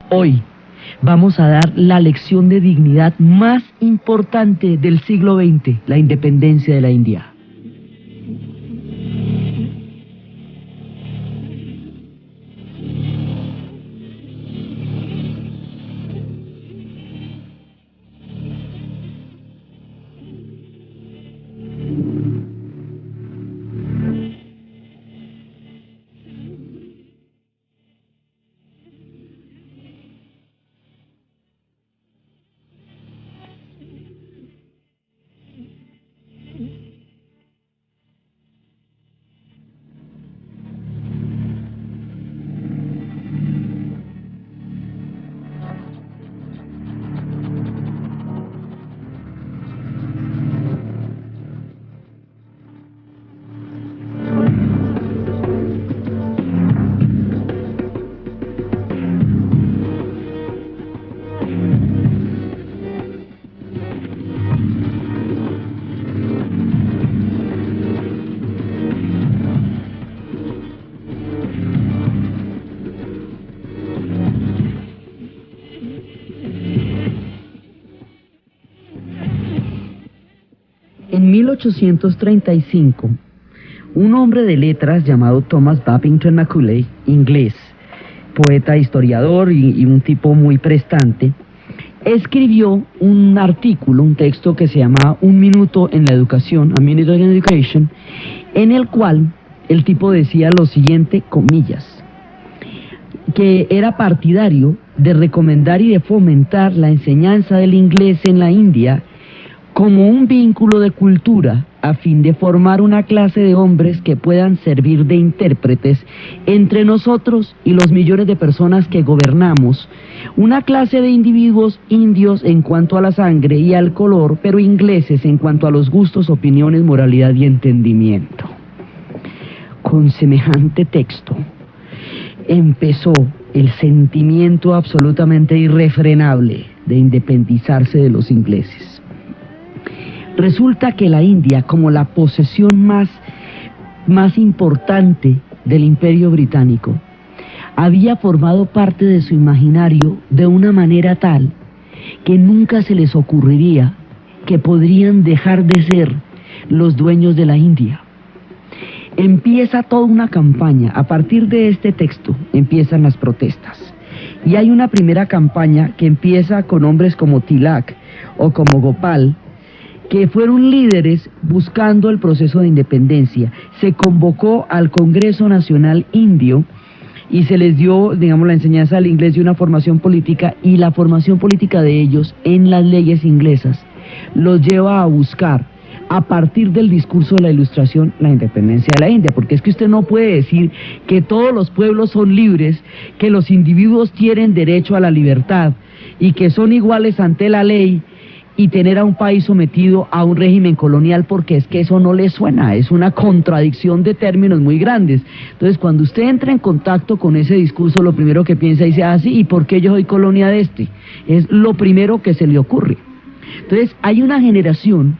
Hoy vamos a dar la lección de dignidad más importante del siglo XX, la independencia de la India. En 1835, un hombre de letras llamado Thomas Babington Macaulay, inglés, poeta, historiador y un tipo muy prestante, escribió un artículo, un texto que se llamaba Un minuto en la educación, A Minute in Education, en el cual el tipo decía lo siguiente, comillas, que era partidario de recomendar y de fomentar la enseñanza del inglés en la India como un vínculo de cultura a fin de formar una clase de hombres que puedan servir de intérpretes entre nosotros y los millones de personas que gobernamos, una clase de individuos indios en cuanto a la sangre y al color, pero ingleses en cuanto a los gustos, opiniones, moralidad y entendimiento. Con semejante texto empezó el sentimiento absolutamente irrefrenable de independizarse de los ingleses. Resulta que la India, como la posesión más importante del Imperio Británico, había formado parte de su imaginario de una manera tal que nunca se les ocurriría que podrían dejar de ser los dueños de la India. Empieza toda una campaña, a partir de este texto empiezan las protestas. Y hay una primera campaña que empieza con hombres como Tilak o como Gopal, que fueron líderes buscando el proceso de independencia. Se convocó al Congreso Nacional Indio y se les dio, digamos, la enseñanza del inglés y una formación política, y la formación política de ellos en las leyes inglesas los lleva a buscar, a partir del discurso de la Ilustración, la independencia de la India, porque es que usted no puede decir que todos los pueblos son libres, que los individuos tienen derecho a la libertad y que son iguales ante la ley, y tener a un país sometido a un régimen colonial, porque es que eso no le suena, es una contradicción de términos muy grandes. Entonces, cuando usted entra en contacto con ese discurso, lo primero que piensa y dice, sí, ¿y por qué yo soy colonia de este? Es lo primero que se le ocurre. Entonces, hay una generación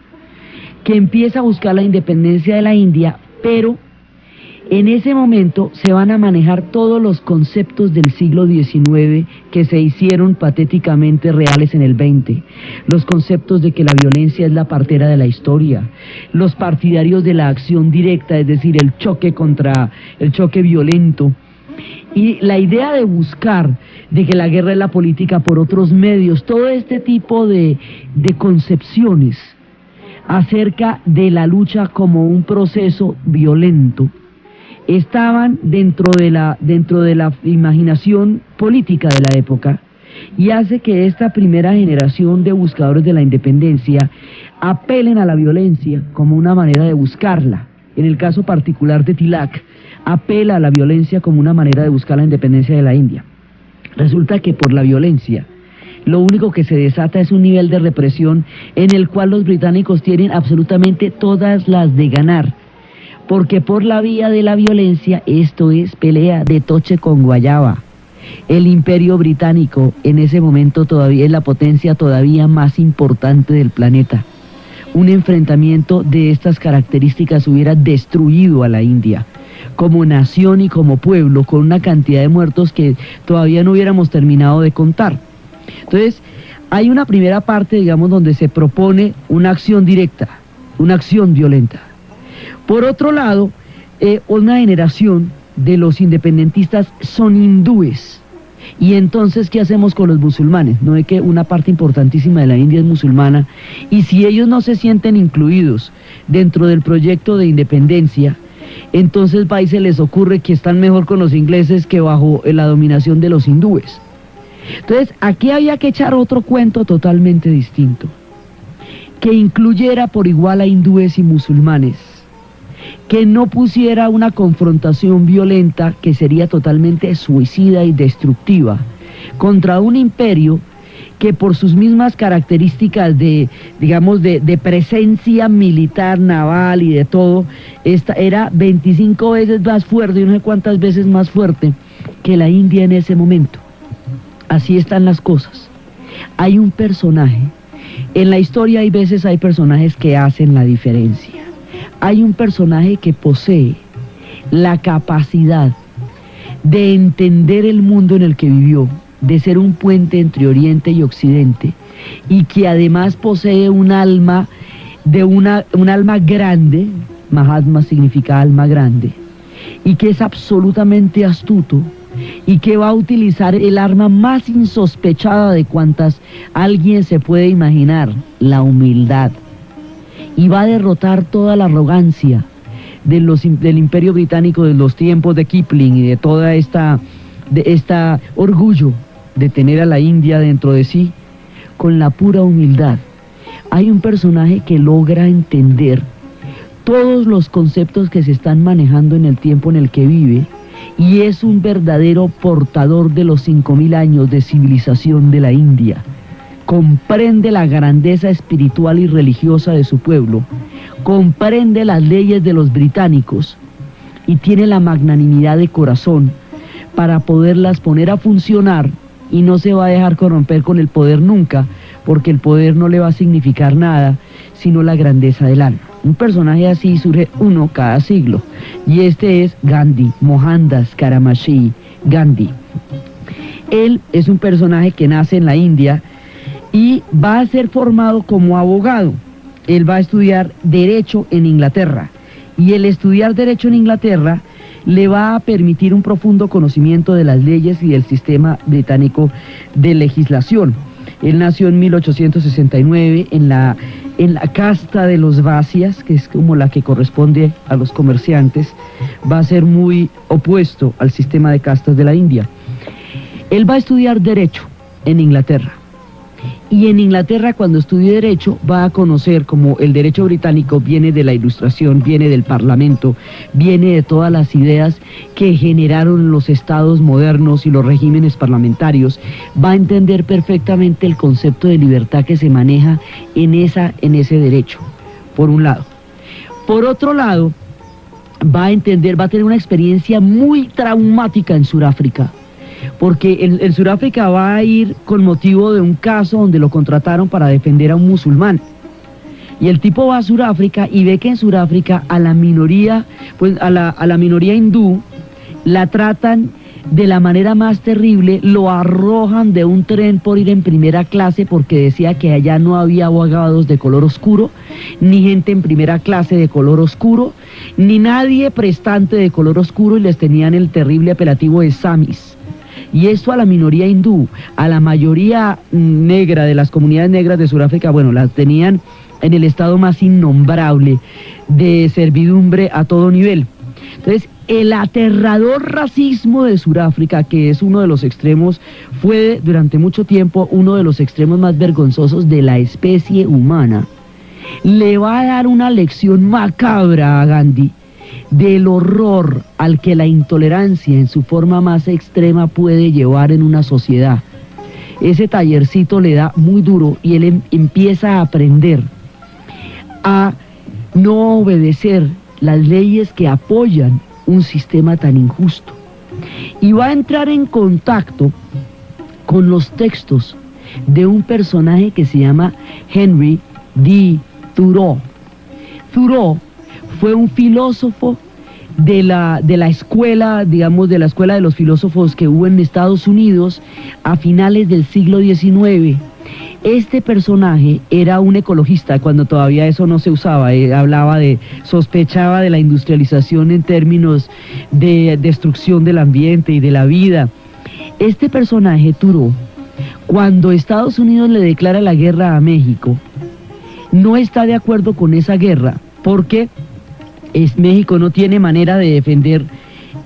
que empieza a buscar la independencia de la India, pero en ese momento se van a manejar todos los conceptos del siglo XIX que se hicieron patéticamente reales en el XX. Los conceptos de que la violencia es la partera de la historia, los partidarios de la acción directa, es decir, el choque violento, y la idea de buscar de que la guerra es la política por otros medios, todo este tipo de concepciones acerca de la lucha como un proceso violento estaban dentro de la imaginación política de la época, y hace que esta primera generación de buscadores de la independencia apelen a la violencia como una manera de buscarla. En el caso particular de Tilak, apela a la violencia como una manera de buscar la independencia de la India. Resulta que por la violencia lo único que se desata es un nivel de represión en el cual los británicos tienen absolutamente todas las de ganar, porque por la vía de la violencia, esto es pelea de toche con guayaba. El Imperio Británico en ese momento todavía es la potencia todavía más importante del planeta. un enfrentamiento de estas características hubiera destruido a la India como nación y como pueblo, con una cantidad de muertos que todavía no hubiéramos terminado de contar. Entonces, hay una primera parte, digamos, donde se propone una acción directa, una acción violenta. Por otro lado, una generación de los independentistas son hindúes. Y entonces, ¿qué hacemos con los musulmanes? No es que una parte importantísima de la India es musulmana, y si ellos no se sienten incluidos dentro del proyecto de independencia, entonces va y se les ocurre que están mejor con los ingleses que bajo la dominación de los hindúes. Entonces, aquí había que echar otro cuento totalmente distinto, que incluyera por igual a hindúes y musulmanes, que no pusiera una confrontación violenta que sería totalmente suicida y destructiva contra un imperio que por sus mismas características de, digamos, de presencia militar, naval y de todo, era 25 veces más fuerte, y no sé cuántas veces más fuerte que la India en ese momento. Así están las cosas. Hay un personaje, en la historia hay personajes que hacen la diferencia. Hay un personaje que posee la capacidad de entender el mundo en el que vivió, de ser un puente entre Oriente y Occidente, y que además posee un alma un alma grande. Mahatma significa alma grande, y que es absolutamente astuto, y que va a utilizar el arma más insospechada de cuantas alguien se puede imaginar, la humildad, y va a derrotar toda la arrogancia del Imperio Británico de los tiempos de Kipling y de toda esta orgullo de tener a la India dentro de sí, con la pura humildad. Hay un personaje que logra entender todos los conceptos que se están manejando en el tiempo en el que vive, y es un verdadero portador de los 5000 años de civilización de la India. Comprende la grandeza espiritual y religiosa de su pueblo, comprende las leyes de los británicos, y tiene la magnanimidad de corazón para poderlas poner a funcionar, y no se va a dejar corromper con el poder nunca, porque el poder no le va a significar nada, sino la grandeza del alma. Un personaje así surge uno cada siglo, y este es Gandhi, Mohandas Karamashid Gandhi. Él es un personaje que nace en la India y va a ser formado como abogado. Él va a estudiar Derecho en Inglaterra, y el estudiar Derecho en Inglaterra le va a permitir un profundo conocimiento de las leyes y del sistema británico de legislación. Él nació en 1869 en la casta de los Vasias, que es como la que corresponde a los comerciantes. Va a ser muy opuesto al sistema de castas de la India. Él va a estudiar Derecho en Inglaterra. Y en Inglaterra, cuando estudie Derecho, va a conocer como el derecho británico viene de la Ilustración, viene del Parlamento, viene de todas las ideas que generaron los estados modernos y los regímenes parlamentarios. Va a entender perfectamente el concepto de libertad que se maneja en ese derecho, por un lado. Por otro lado, va a tener una experiencia muy traumática en Sudáfrica, porque en Sudáfrica va a ir con motivo de un caso donde lo contrataron para defender a un musulmán. Y el tipo va a Sudáfrica y ve que en Sudáfrica a la minoría, pues a la minoría hindú, la tratan de la manera más terrible, lo arrojan de un tren por ir en primera clase, porque decía que allá no había abogados de color oscuro, ni gente en primera clase de color oscuro, ni nadie prestante de color oscuro, y les tenían el terrible apelativo de samis. Y esto a la minoría hindú. A la mayoría negra de las comunidades negras de Sudáfrica, bueno, las tenían en el estado más innombrable de servidumbre a todo nivel. Entonces, el aterrador racismo de Sudáfrica, que es uno de los extremos, fue durante mucho tiempo uno de los extremos más vergonzosos de la especie humana, le va a dar una lección macabra a Gandhi del horror al que la intolerancia en su forma más extrema puede llevar en una sociedad. Ese tallercito le da muy duro, y él empieza a aprender a no obedecer las leyes que apoyan un sistema tan injusto, y va a entrar en contacto con los textos de un personaje que se llama Henry D. Thoreau. Thoreau fue un filósofo de la escuela, digamos, de la escuela de los filósofos que hubo en Estados Unidos a finales del siglo XIX. Este personaje era un ecologista cuando todavía eso no se usaba, sospechaba de la industrialización en términos de destrucción del ambiente y de la vida. Este personaje, Thoreau, cuando Estados Unidos le declara la guerra a México, no está de acuerdo con esa guerra, porque México no tiene manera de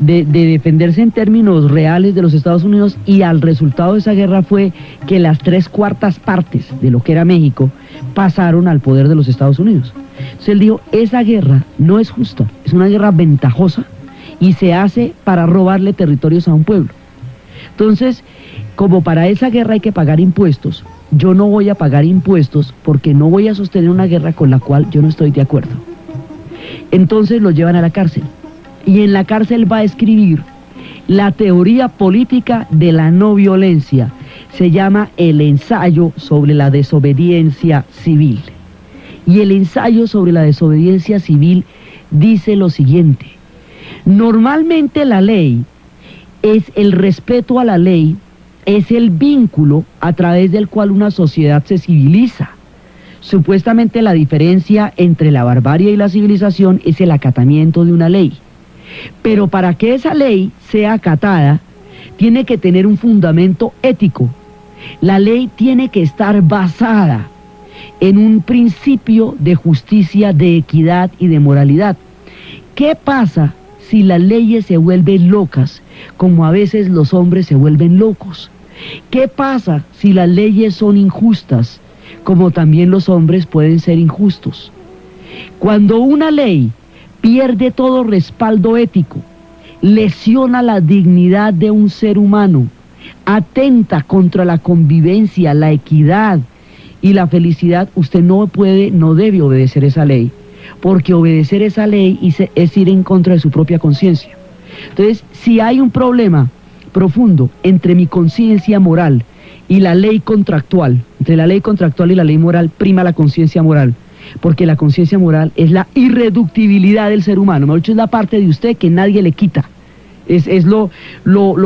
defenderse en términos reales de los Estados Unidos, y al resultado de esa guerra fue que las 3/4 partes de lo que era México pasaron al poder de los Estados Unidos. Entonces él dijo, esa guerra no es justa, es una guerra ventajosa y se hace para robarle territorios a un pueblo. Entonces, como para esa guerra hay que pagar impuestos, yo no voy a pagar impuestos porque no voy a sostener una guerra con la cual yo no estoy de acuerdo. Entonces lo llevan a la cárcel, y en la cárcel va a escribir la teoría política de la no violencia. Se llama El ensayo sobre la desobediencia civil. Y el ensayo sobre la desobediencia civil dice lo siguiente: normalmente la ley es el respeto a la ley, es el vínculo a través del cual una sociedad se civiliza. Supuestamente la diferencia entre la barbarie y la civilización es el acatamiento de una ley. Pero para que esa ley sea acatada, tiene que tener un fundamento ético. La ley tiene que estar basada en un principio de justicia, de equidad y de moralidad. ¿Qué pasa si las leyes se vuelven locas, como a veces los hombres se vuelven locos? ¿Qué pasa si las leyes son injustas, como también los hombres pueden ser injustos? Cuando una ley pierde todo respaldo ético, lesiona la dignidad de un ser humano, atenta contra la convivencia, la equidad y la felicidad, usted no debe obedecer esa ley, porque obedecer esa ley es ir en contra de su propia conciencia. Entonces, si hay un problema profundo entre mi conciencia moral y la ley contractual, entre la ley contractual y la ley moral, prima la conciencia moral, porque la conciencia moral es la irreductibilidad del ser humano, mejor dicho, es la parte de usted que nadie le quita, es lo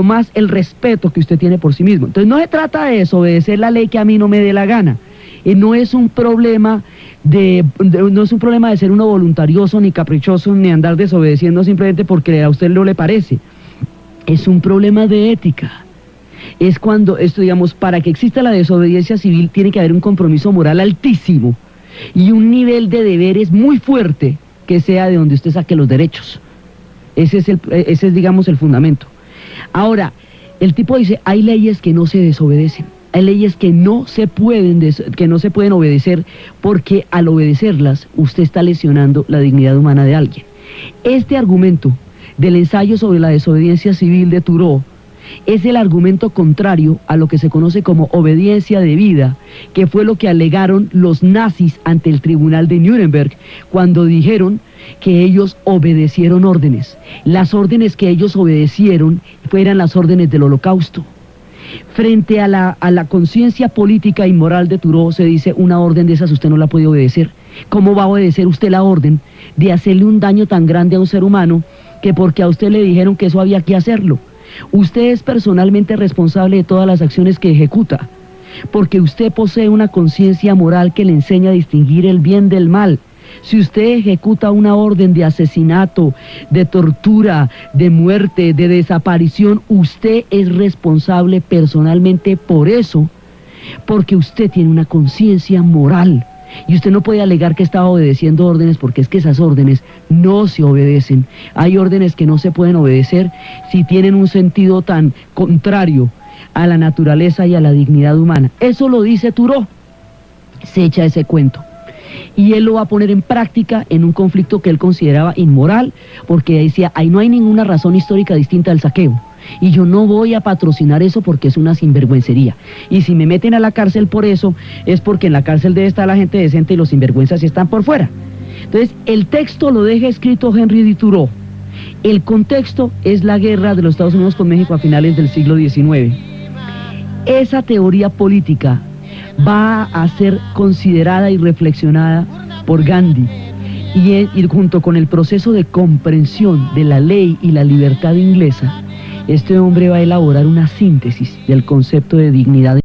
más, el respeto que usted tiene por sí mismo. Entonces no se trata de desobedecer la ley que a mí no me dé la gana, no es un problema no es un problema de ser uno voluntarioso, ni caprichoso, ni andar desobedeciendo simplemente porque a usted no le parece, es un problema de ética. Es cuando esto, digamos, para que exista la desobediencia civil tiene que haber un compromiso moral altísimo y un nivel de deberes muy fuerte que sea de donde usted saque los derechos. Ese es, digamos, el fundamento. Ahora, el tipo dice, hay leyes que no se desobedecen, hay leyes que no se pueden obedecer, porque al obedecerlas usted está lesionando la dignidad humana de alguien. Este argumento del ensayo sobre la desobediencia civil de Thoreau es el argumento contrario a lo que se conoce como obediencia debida, que fue lo que alegaron los nazis ante el tribunal de Nuremberg cuando dijeron que ellos obedecieron órdenes. Las órdenes que ellos obedecieron fueran las órdenes del Holocausto. Frente a la conciencia política y moral de Thoreau se dice, una orden de esas usted no la puede obedecer. ¿Cómo va a obedecer usted la orden de hacerle un daño tan grande a un ser humano que porque a usted le dijeron que eso había que hacerlo? Usted es personalmente responsable de todas las acciones que ejecuta, porque usted posee una conciencia moral que le enseña a distinguir el bien del mal. Si usted ejecuta una orden de asesinato, de tortura, de muerte, de desaparición, usted es responsable personalmente por eso, porque usted tiene una conciencia moral. Y usted no puede alegar que estaba obedeciendo órdenes, porque es que esas órdenes no se obedecen. Hay órdenes que no se pueden obedecer si tienen un sentido tan contrario a la naturaleza y a la dignidad humana. Eso lo dice Thoreau. Se echa ese cuento. Y él lo va a poner en práctica en un conflicto que él consideraba inmoral, porque decía, ahí no hay ninguna razón histórica distinta al saqueo. Y yo no voy a patrocinar eso porque es una sinvergüencería. Y si me meten a la cárcel por eso, es porque en la cárcel debe estar la gente decente y los sinvergüenzas están por fuera. Entonces, el texto lo deja escrito Henry D. Thoreau. El contexto es la guerra de los Estados Unidos con México a finales del siglo XIX. Esa teoría política va a ser considerada y reflexionada por Gandhi. Y junto con el proceso de comprensión de la ley y la libertad inglesa, este hombre va a elaborar una síntesis del concepto de dignidad.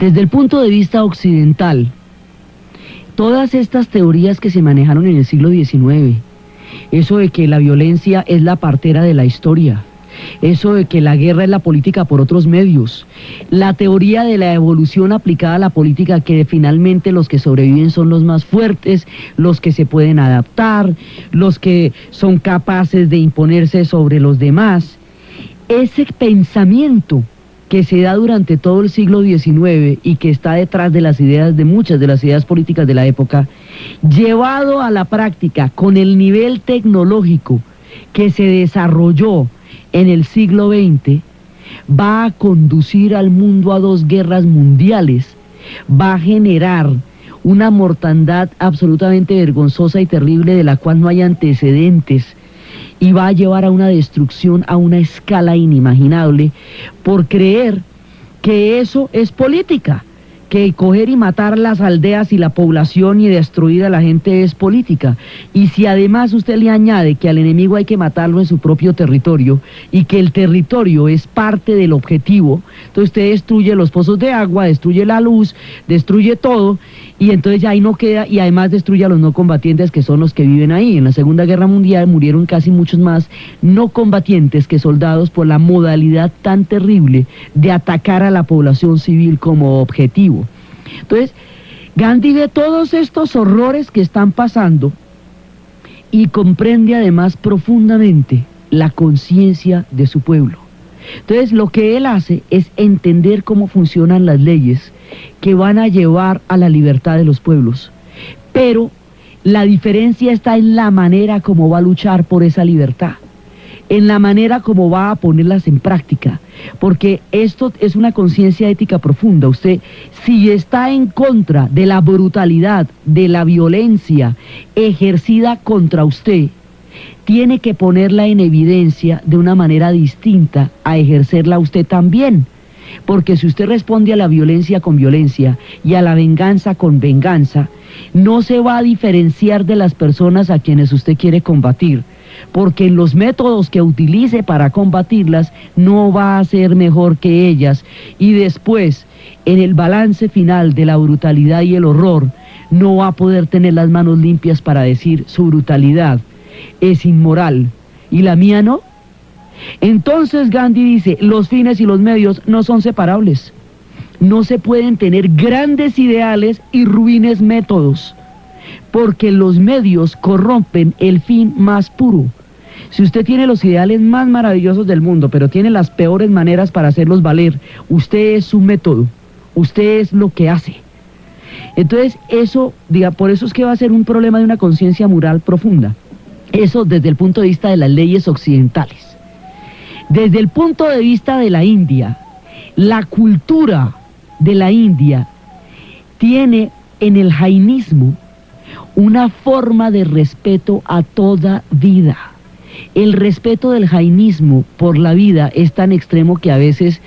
Desde el punto de vista occidental, todas estas teorías que se manejaron en el siglo XIX, eso de que la violencia es la partera de la historia, eso de que la guerra es la política por otros medios, la teoría de la evolución aplicada a la política, que finalmente los que sobreviven son los más fuertes, los que se pueden adaptar, los que son capaces de imponerse sobre los demás. Ese pensamiento que se da durante todo el siglo XIX y que está detrás de las ideas, de muchas de las ideas políticas de la época, llevado a la práctica con el nivel tecnológico que se desarrolló en el siglo XX, va a conducir al mundo a 2 guerras mundiales, va a generar una mortandad absolutamente vergonzosa y terrible de la cual no hay antecedentes, y va a llevar a una destrucción a una escala inimaginable por creer que eso es política, que coger y matar las aldeas y la población y destruir a la gente es política. Y si además usted le añade que al enemigo hay que matarlo en su propio territorio y que el territorio es parte del objetivo, entonces usted destruye los pozos de agua, destruye la luz, destruye todo, y entonces ya ahí no queda, y además destruye a los no combatientes, que son los que viven ahí. En la Segunda Guerra Mundial murieron casi muchos más no combatientes que soldados por la modalidad tan terrible de atacar a la población civil como objetivo. Entonces, Gandhi ve todos estos horrores que están pasando y comprende además profundamente la conciencia de su pueblo. Entonces, lo que él hace es entender cómo funcionan las leyes que van a llevar a la libertad de los pueblos. Pero la diferencia está en la manera como va a luchar por esa libertad, en la manera como va a ponerlas en práctica, porque esto es una conciencia ética profunda. Usted, si está en contra de la brutalidad, de la violencia ejercida contra usted, tiene que ponerla en evidencia de una manera distinta a ejercerla usted también. Porque si usted responde a la violencia con violencia y a la venganza con venganza, no se va a diferenciar de las personas a quienes usted quiere combatir, porque en los métodos que utilice para combatirlas no va a ser mejor que ellas, y después, en el balance final de la brutalidad y el horror, no va a poder tener las manos limpias para decir su brutalidad es inmoral y la mía no. Entonces Gandhi dice, los fines y los medios no son separables. No se pueden tener grandes ideales y ruines métodos, porque los medios corrompen el fin más puro. Si usted tiene los ideales más maravillosos del mundo, pero tiene las peores maneras para hacerlos valer, usted es su método, usted es lo que hace. Entonces eso, por eso es que va a ser un problema de una conciencia moral profunda. Eso desde el punto de vista de las leyes occidentales. Desde el punto de vista de la India, la cultura de la India tiene en el jainismo una forma de respeto a toda vida. El respeto del jainismo por la vida es tan extremo que a veces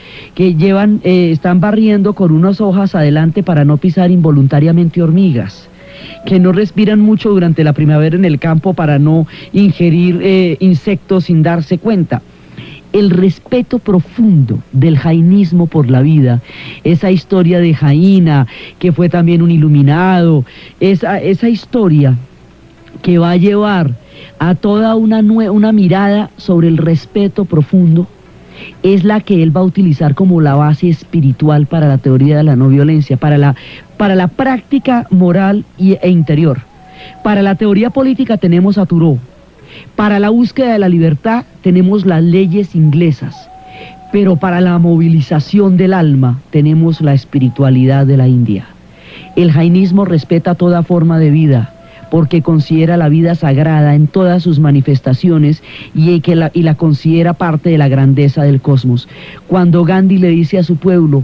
están barriendo con unas hojas adelante para no pisar involuntariamente hormigas, que no respiran mucho durante la primavera en el campo para no ingerir insectos sin darse cuenta. El respeto profundo del jainismo por la vida, esa historia de Jaina, que fue también un iluminado, esa historia que va a llevar a toda una mirada sobre el respeto profundo, es la que él va a utilizar como la base espiritual para la teoría de la no violencia, para la práctica moral e interior. Para la teoría política tenemos a Thoreau. Para la búsqueda de la libertad tenemos las leyes inglesas. Pero para la movilización del alma tenemos la espiritualidad de la India. El jainismo respeta toda forma de vida, porque considera la vida sagrada en todas sus manifestaciones y la considera parte de la grandeza del cosmos. Cuando Gandhi le dice a su pueblo,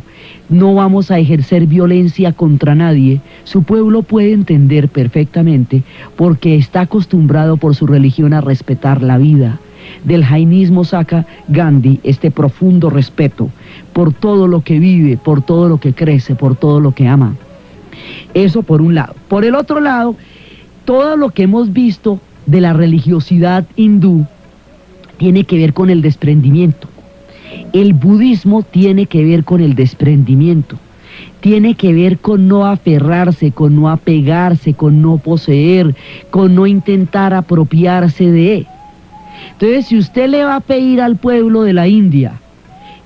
no vamos a ejercer violencia contra nadie, su pueblo puede entender perfectamente, porque está acostumbrado por su religión a respetar la vida. Del jainismo saca Gandhi este profundo respeto por todo lo que vive, por todo lo que crece, por todo lo que ama. Eso por un lado. Por el otro lado, todo lo que hemos visto de la religiosidad hindú tiene que ver con el desprendimiento. El budismo tiene que ver con el desprendimiento. Tiene que ver con no aferrarse, con no apegarse, con no poseer, con no intentar apropiarse de. Entonces, si usted le va a pedir al pueblo de la India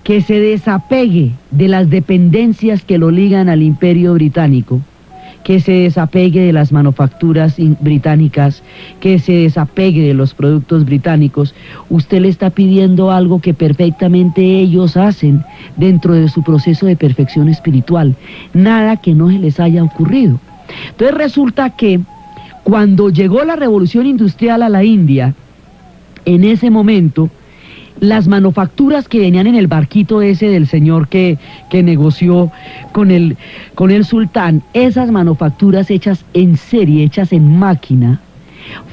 que se desapegue de las dependencias que lo ligan al Imperio Británico, que se desapegue de las manufacturas británicas, que se desapegue de los productos británicos, usted le está pidiendo algo que perfectamente ellos hacen dentro de su proceso de perfección espiritual, nada que no se les haya ocurrido. Entonces resulta que cuando llegó la revolución industrial a la India, en ese momento, las manufacturas que venían en el barquito ese del señor que negoció con el sultán, esas manufacturas hechas en serie, hechas en máquina,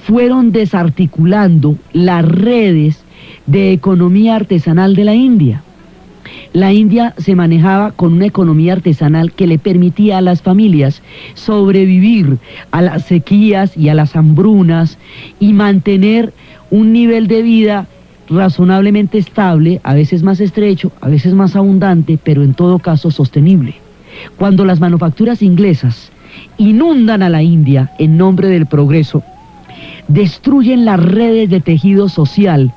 fueron desarticulando las redes de economía artesanal de la India. La India se manejaba con una economía artesanal que le permitía a las familias sobrevivir a las sequías y a las hambrunas y mantener un nivel de vida razonablemente estable, a veces más estrecho, a veces más abundante, pero en todo caso sostenible. Cuando las manufacturas inglesas inundan a la India en nombre del progreso, destruyen las redes de tejido social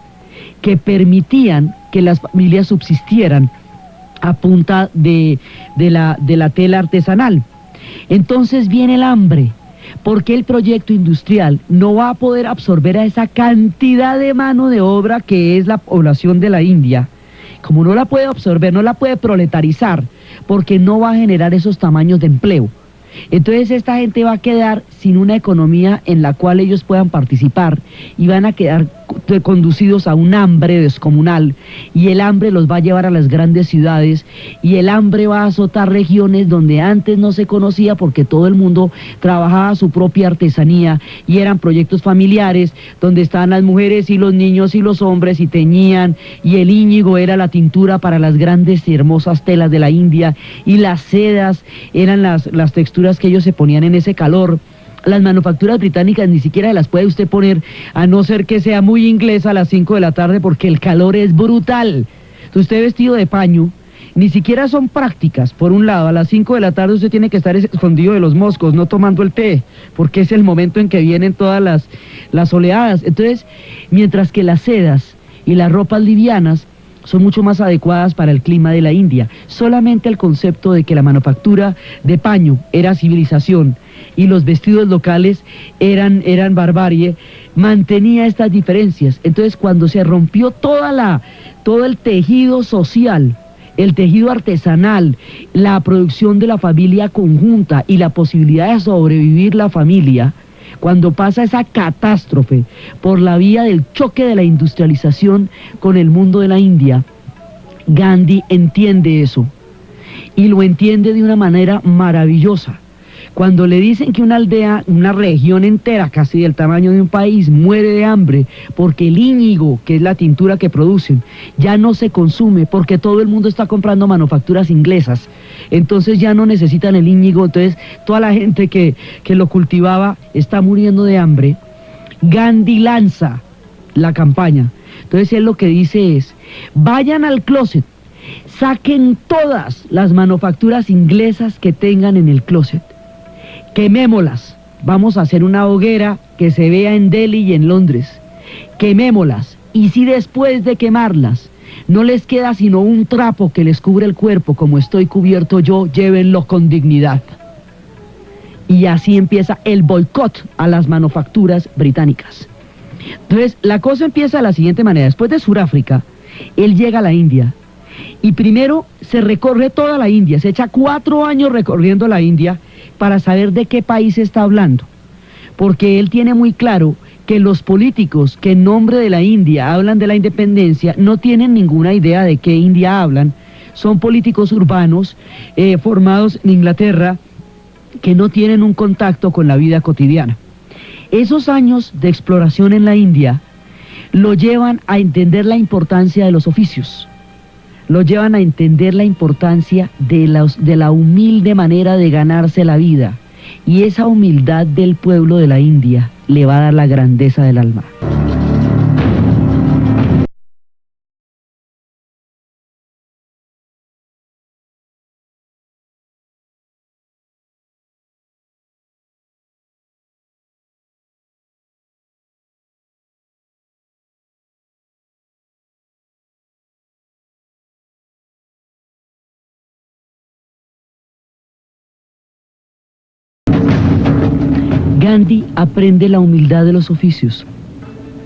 que permitían que las familias subsistieran a punta de la tela artesanal. Entonces viene el hambre, porque el proyecto industrial no va a poder absorber a esa cantidad de mano de obra que es la población de la India. Como no la puede absorber, no la puede proletarizar, porque no va a generar esos tamaños de empleo. Entonces esta gente va a quedar sin una economía en la cual ellos puedan participar y van a quedar conducidos a un hambre descomunal, y el hambre los va a llevar a las grandes ciudades, y el hambre va a azotar regiones donde antes no se conocía, porque todo el mundo trabajaba su propia artesanía y eran proyectos familiares donde estaban las mujeres y los niños y los hombres y teñían, y el íñigo era la tintura para las grandes y hermosas telas de la India, y las sedas eran las texturas que ellos se ponían en ese calor. Las manufacturas británicas ni siquiera las puede usted poner, a no ser que sea muy inglesa, a las 5 de la tarde, porque el calor es brutal. Usted vestido de paño, ni siquiera son prácticas. Por un lado, a las 5 de la tarde usted tiene que estar escondido de los moscos, no tomando el té, porque es el momento en que vienen todas las oleadas. Entonces, mientras que las sedas y las ropas livianas son mucho más adecuadas para el clima de la India, solamente el concepto de que la manufactura de paño era civilización y los vestidos locales eran barbarie, mantenía estas diferencias. Entonces, cuando se rompió todo el tejido social, el tejido artesanal, la producción de la familia conjunta y la posibilidad de sobrevivir la familia, cuando pasa esa catástrofe por la vía del choque de la industrialización con el mundo de la India, Gandhi entiende eso, y lo entiende de una manera maravillosa. Cuando le dicen que una aldea, una región entera, casi del tamaño de un país, muere de hambre porque el íñigo, que es la tintura que producen, ya no se consume, porque todo el mundo está comprando manufacturas inglesas, entonces ya no necesitan el íñigo, entonces toda la gente que lo cultivaba está muriendo de hambre, Gandhi lanza la campaña. Entonces él lo que dice es, vayan al closet, saquen todas las manufacturas inglesas que tengan en el closet, quemémoslas, vamos a hacer una hoguera que se vea en Delhi y en Londres. Quemémoslas, y si después de quemarlas no les queda sino un trapo que les cubre el cuerpo como estoy cubierto yo, llévenlo con dignidad. Y así empieza el boicot a las manufacturas británicas. Entonces, la cosa empieza de la siguiente manera. Después de Sudáfrica, él llega a la India y primero se recorre toda la India, se echa 4 años recorriendo la India para saber de qué país está hablando, porque él tiene muy claro que los políticos que en nombre de la India hablan de la independencia no tienen ninguna idea de qué India hablan, son políticos urbanos formados en Inglaterra que no tienen un contacto con la vida cotidiana. Esos años de exploración en la India lo llevan a entender la importancia de los oficios, lo llevan a entender la importancia de la humilde manera de ganarse la vida, y esa humildad del pueblo de la India le va a dar la grandeza del alma. Gandhi aprende la humildad de los oficios,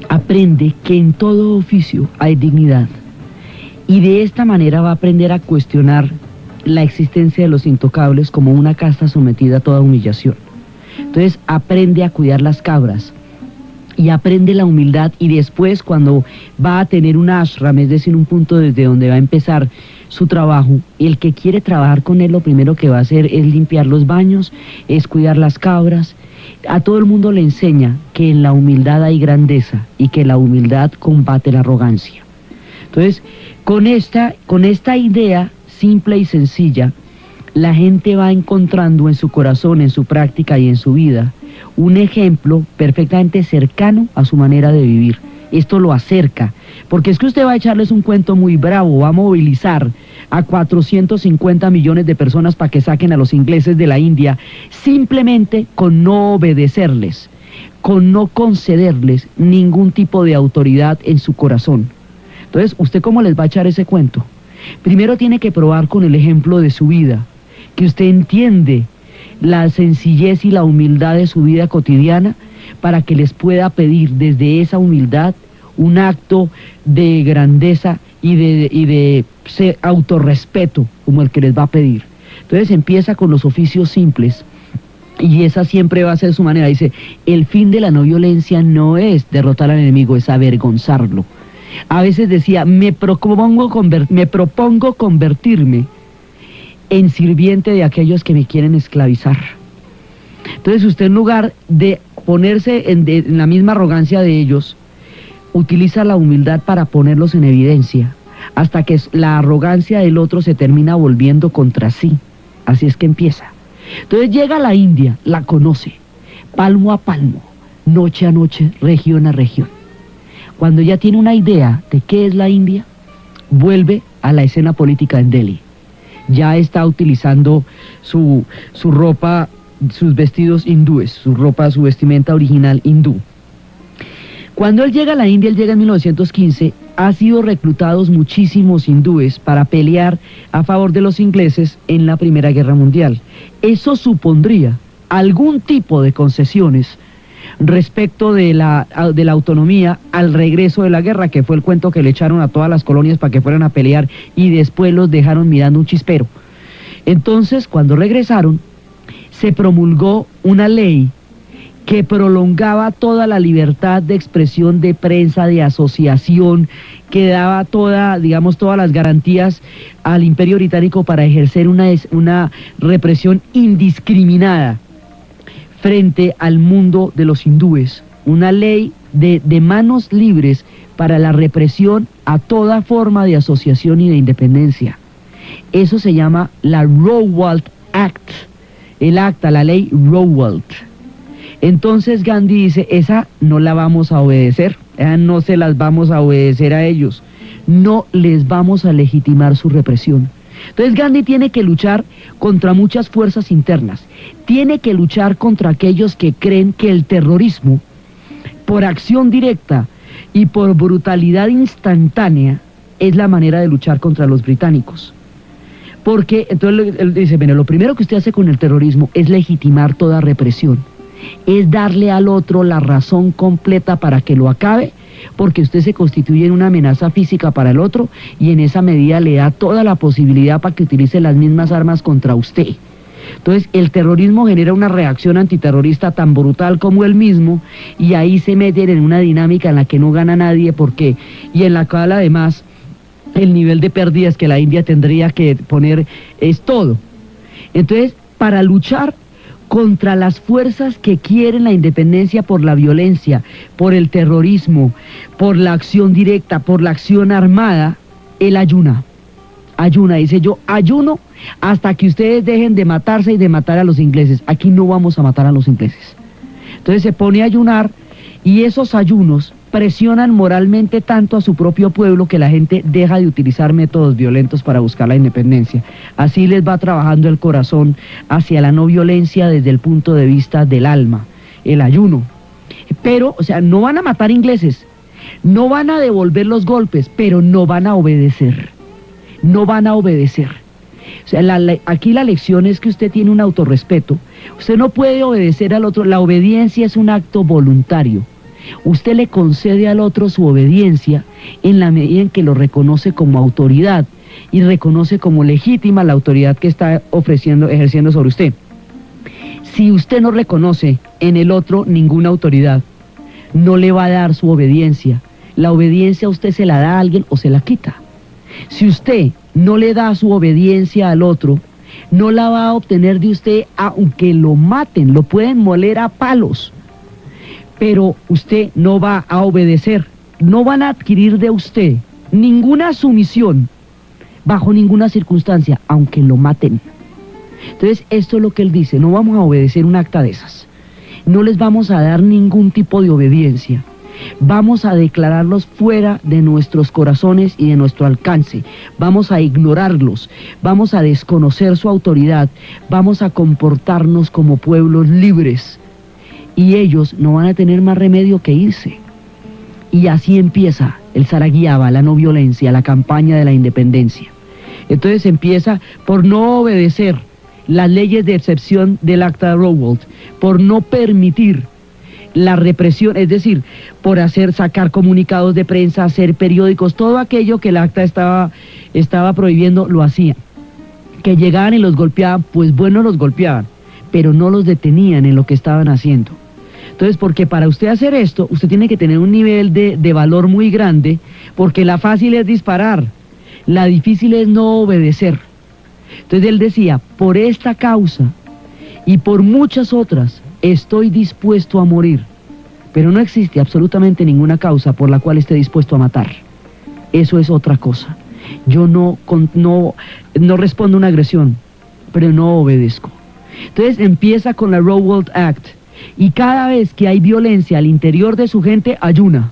aprende que en todo oficio hay dignidad, y de esta manera va a aprender a cuestionar la existencia de los intocables como una casta sometida a toda humillación. Entonces aprende a cuidar las cabras y aprende la humildad, y después cuando va a tener un ashram, es decir, un punto desde donde va a empezar su trabajo, el que quiere trabajar con él lo primero que va a hacer es limpiar los baños, es cuidar las cabras. A todo el mundo le enseña que en la humildad hay grandeza y que la humildad combate la arrogancia. Entonces, con esta idea simple y sencilla, la gente va encontrando en su corazón, en su práctica y en su vida, un ejemplo perfectamente cercano a su manera de vivir. Esto lo acerca, porque es que usted va a echarles un cuento muy bravo, va a movilizar a 450 millones de personas para que saquen a los ingleses de la India, simplemente con no obedecerles, con no concederles ningún tipo de autoridad en su corazón. Entonces, ¿usted cómo les va a echar ese cuento? Primero tiene que probar con el ejemplo de su vida, que usted entiende la sencillez y la humildad de su vida cotidiana, para que les pueda pedir desde esa humildad un acto de grandeza y de autorrespeto como el que les va a pedir. Entonces empieza con los oficios simples, y esa siempre va a ser su manera. Dice, el fin de la no violencia no es derrotar al enemigo, es avergonzarlo. A veces decía, me propongo convertirme en sirviente de aquellos que me quieren esclavizar. Entonces usted, en lugar de ponerse en la misma arrogancia de ellos, utiliza la humildad para ponerlos en evidencia, hasta que la arrogancia del otro se termina volviendo contra sí. Así es que empieza. Entonces llega a la India, la conoce, palmo a palmo, noche a noche, región a región. Cuando ya tiene una idea de qué es la India, vuelve a la escena política en Delhi. Ya está utilizando su ropa, sus vestidos hindúes, su vestimenta original hindú. Cuando él llega a la India, él llega en 1915, ha sido reclutados muchísimos hindúes para pelear a favor de los ingleses en la Primera Guerra Mundial. Eso supondría algún tipo de concesiones respecto de la autonomía al regreso de la guerra, que fue el cuento que le echaron a todas las colonias para que fueran a pelear y después los dejaron mirando un chispero. Entonces, cuando regresaron, se promulgó una ley que prolongaba toda la libertad de expresión, de prensa, de asociación, que daba todas las garantías al Imperio Británico para ejercer una represión indiscriminada frente al mundo de los hindúes. Una ley de manos libres para la represión a toda forma de asociación y de independencia. Eso se llama la Rowlatt Act, la ley Rowlatt. Entonces Gandhi dice, esa no la vamos a obedecer, esa no se las vamos a obedecer a ellos, no les vamos a legitimar su represión. Entonces Gandhi tiene que luchar contra muchas fuerzas internas, tiene que luchar contra aquellos que creen que el terrorismo por acción directa y por brutalidad instantánea, es la manera de luchar contra los británicos. Porque entonces él dice, bueno, lo primero que usted hace con el terrorismo es legitimar toda represión, es darle al otro la razón completa para que lo acabe, porque usted se constituye en una amenaza física para el otro y en esa medida le da toda la posibilidad para que utilice las mismas armas contra usted. Entonces el terrorismo genera una reacción antiterrorista tan brutal como él mismo, y ahí se meten en una dinámica en la que no gana nadie, porque y en la cual además el nivel de pérdidas que la India tendría que poner es todo. Entonces, para luchar contra las fuerzas que quieren la independencia por la violencia, por el terrorismo, por la acción directa, por la acción armada, él ayuna. Ayuna, dice, yo ayuno hasta que ustedes dejen de matarse y de matar a los ingleses. Aquí no vamos a matar a los ingleses. Entonces se pone a ayunar, y esos ayunos presionan moralmente tanto a su propio pueblo que la gente deja de utilizar métodos violentos para buscar la independencia. Así les va trabajando el corazón hacia la no violencia desde el punto de vista del alma, el ayuno. Pero, o sea, no van a matar ingleses, no van a devolver los golpes, pero no van a obedecer. No van a obedecer. O sea, aquí la lección es que usted tiene un autorrespeto. Usted no puede obedecer al otro. La obediencia es un acto voluntario. Usted le concede al otro su obediencia en la medida en que lo reconoce como autoridad y reconoce como legítima la autoridad que está ejerciendo sobre usted. Si usted no reconoce en el otro ninguna autoridad, no le va a dar su obediencia. La obediencia a usted se la da a alguien o se la quita. Si usted no le da su obediencia al otro, no la va a obtener de usted aunque lo maten, lo pueden moler a palos. Pero usted no va a obedecer, no van a adquirir de usted ninguna sumisión bajo ninguna circunstancia, aunque lo maten. Entonces, esto es lo que él dice, no vamos a obedecer un acta de esas, no les vamos a dar ningún tipo de obediencia, vamos a declararlos fuera de nuestros corazones y de nuestro alcance, vamos a ignorarlos, vamos a desconocer su autoridad, vamos a comportarnos como pueblos libres. Y ellos no van a tener más remedio que irse. Y así empieza el Saraguiaba, la no violencia, la campaña de la independencia. Entonces empieza por no obedecer las leyes de excepción del Acta de Rowlatt, por no permitir la represión, es decir, por sacar comunicados de prensa, hacer periódicos, todo aquello que el Acta estaba prohibiendo, lo hacían. Que llegaban y los golpeaban, pues bueno, los golpeaban, pero no los detenían en lo que estaban haciendo. Entonces, porque para usted hacer esto, usted tiene que tener un nivel de valor muy grande, porque la fácil es disparar, la difícil es no obedecer. Entonces él decía, por esta causa y por muchas otras, estoy dispuesto a morir, pero no existe absolutamente ninguna causa por la cual esté dispuesto a matar. Eso es otra cosa. Yo no respondo a una agresión, pero no obedezco. Entonces empieza con la Rowlatt Act, y cada vez que hay violencia al interior de su gente, ayuna,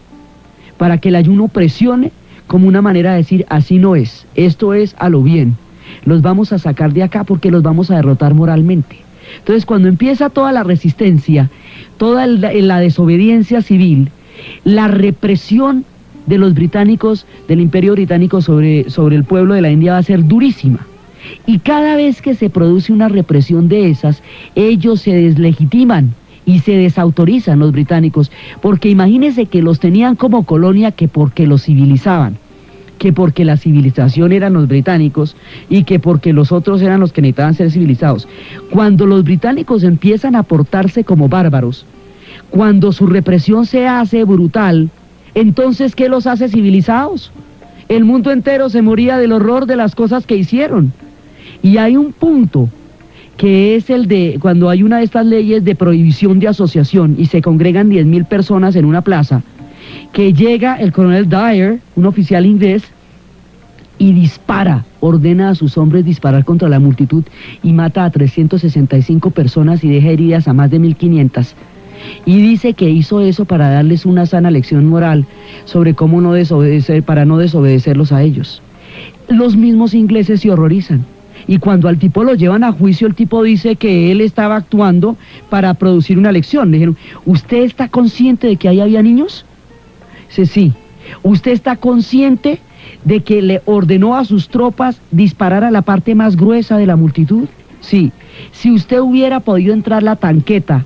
para que el ayuno presione como una manera de decir, así no es, esto es a lo bien, los vamos a sacar de acá porque los vamos a derrotar moralmente. Entonces cuando empieza toda la resistencia, toda la desobediencia civil, la represión de los británicos, del imperio británico sobre el pueblo de la India va a ser durísima. Y cada vez que se produce una represión de esas, ellos se deslegitiman y se desautorizan los británicos, porque imagínense que los tenían como colonia que porque los civilizaban, que porque la civilización eran los británicos y que porque los otros eran los que necesitaban ser civilizados. Cuando los británicos empiezan a portarse como bárbaros, cuando su represión se hace brutal, entonces ¿qué los hace civilizados? El mundo entero se moría del horror de las cosas que hicieron. Y hay un punto que es el de cuando hay una de estas leyes de prohibición de asociación y se congregan 10.000 personas en una plaza, que llega el coronel Dyer, un oficial inglés, y dispara, ordena a sus hombres disparar contra la multitud y mata a 365 personas y deja heridas a más de 1.500. Y dice que hizo eso para darles una sana lección moral sobre cómo no desobedecer, para no desobedecerlos a ellos. Los mismos ingleses se horrorizan. Y cuando al tipo lo llevan a juicio, el tipo dice que él estaba actuando para producir una lección. Le dijeron, ¿usted está consciente de que ahí había niños? Dice, sí. ¿Usted está consciente de que le ordenó a sus tropas disparar a la parte más gruesa de la multitud? Sí. Si usted hubiera podido entrar la tanqueta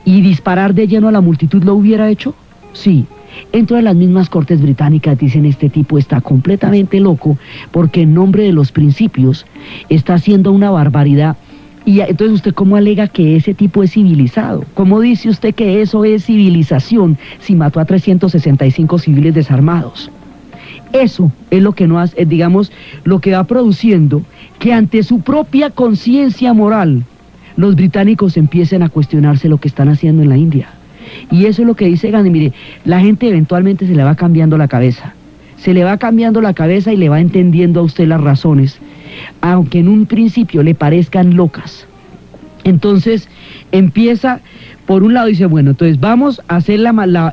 y disparar de lleno a la multitud, ¿lo hubiera hecho? Sí. Entonces las mismas cortes británicas dicen, este tipo está completamente loco porque en nombre de los principios está haciendo una barbaridad. Y entonces usted, ¿cómo alega que ese tipo es civilizado? ¿Cómo dice usted que eso es civilización si mató a 365 civiles desarmados? Eso es lo que no hace, digamos, lo que va produciendo que ante su propia conciencia moral los británicos empiecen a cuestionarse lo que están haciendo en la India. Y eso es lo que dice Gandhi. Mire, la gente eventualmente se le va cambiando la cabeza. Se le va cambiando la cabeza y le va entendiendo a usted las razones, aunque en un principio le parezcan locas. Entonces empieza, por un lado dice, bueno, entonces vamos a hacer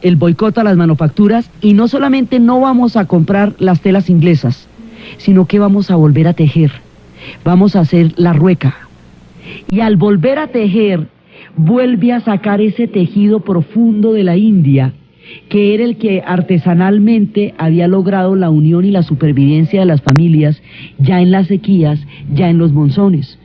el boicot a las manufacturas y no solamente no vamos a comprar las telas inglesas, sino que vamos a volver a tejer. Vamos a hacer la rueca. Y al volver a tejer, vuelve a sacar ese tejido profundo de la India, que era el que artesanalmente había logrado la unión y la supervivencia de las familias, ya en las sequías, ya en los monzones.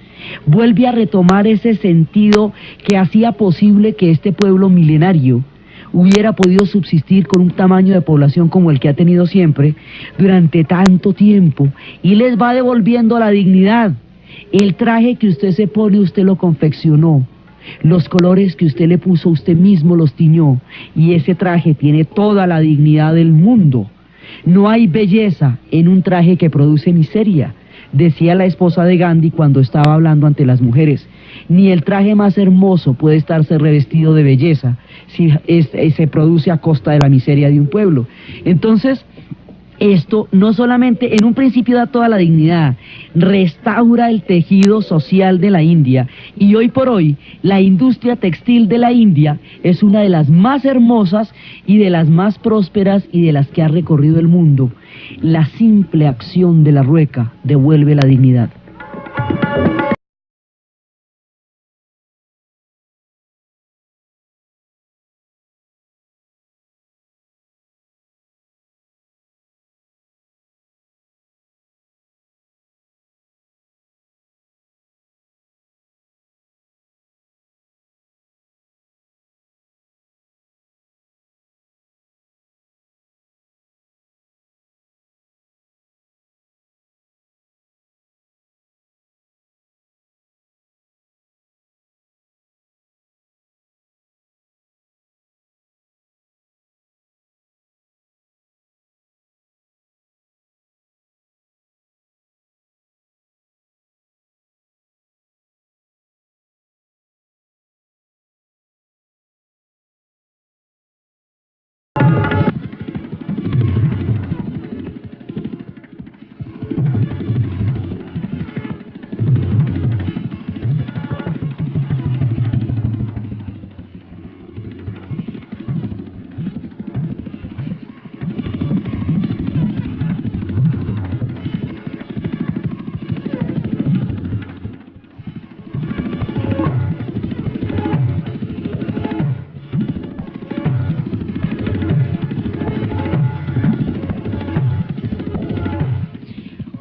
Vuelve a retomar ese sentido que hacía posible que este pueblo milenario hubiera podido subsistir con un tamaño de población como el que ha tenido siempre durante tanto tiempo, y les va devolviendo la dignidad. El traje que usted se pone, usted lo confeccionó. Los colores que usted le puso, usted mismo los tiñó, y ese traje tiene toda la dignidad del mundo. No hay belleza en un traje que produce miseria, decía la esposa de Gandhi cuando estaba hablando ante las mujeres. Ni el traje más hermoso puede estarse revestido de belleza si se produce a costa de la miseria de un pueblo. Entonces, esto no solamente en un principio da toda la dignidad, restaura el tejido social de la India, y hoy por hoy la industria textil de la India es una de las más hermosas y de las más prósperas y de las que ha recorrido el mundo. La simple acción de la rueca devuelve la dignidad.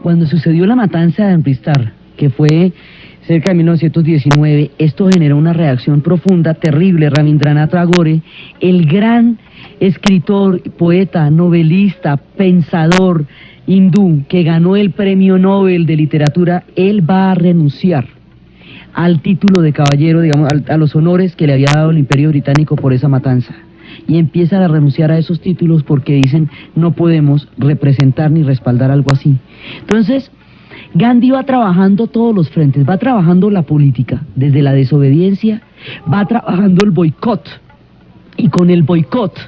Cuando sucedió la matanza de Amritsar, que fue cerca de 1919, esto generó una reacción profunda, terrible. Rabindranath Tagore, el gran escritor, poeta, novelista, pensador hindú, que ganó el Premio Nobel de Literatura, él va a renunciar al título de caballero, digamos, a los honores que le había dado el Imperio Británico por esa matanza. Y empiezan a renunciar a esos títulos porque dicen, no podemos representar ni respaldar algo así. Entonces, Gandhi va trabajando todos los frentes, va trabajando la política, desde la desobediencia, va trabajando el boicot, y con el boicot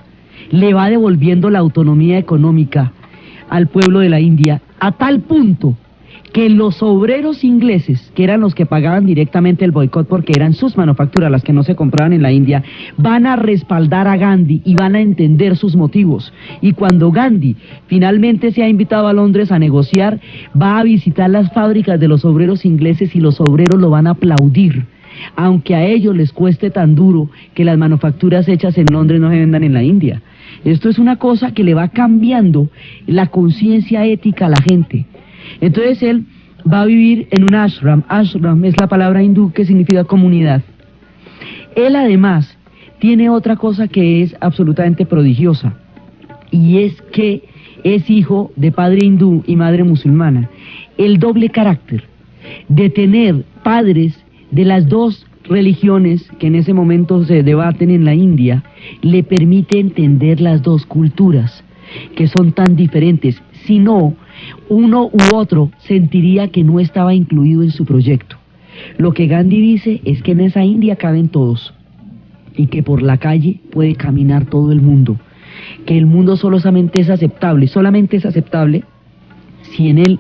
le va devolviendo la autonomía económica al pueblo de la India, a tal punto que los obreros ingleses, que eran los que pagaban directamente el boicot porque eran sus manufacturas las que no se compraban en la India, van a respaldar a Gandhi y van a entender sus motivos. Y cuando Gandhi finalmente se ha invitado a Londres a negociar, va a visitar las fábricas de los obreros ingleses y los obreros lo van a aplaudir, aunque a ellos les cueste tan duro que las manufacturas hechas en Londres no se vendan en la India. Esto es una cosa que le va cambiando la conciencia ética a la gente. Entonces él va a vivir en un ashram. Ashram es la palabra hindú que significa comunidad. Él además tiene otra cosa que es absolutamente prodigiosa, y es que es hijo de padre hindú y madre musulmana. El doble carácter de tener padres de las dos religiones que en ese momento se debaten en la India, le permite entender las dos culturas, que son tan diferentes. Si no, uno u otro sentiría que no estaba incluido en su proyecto. Lo que Gandhi dice es que en esa India caben todos, y que por la calle puede caminar todo el mundo, que el mundo solamente es aceptable si en él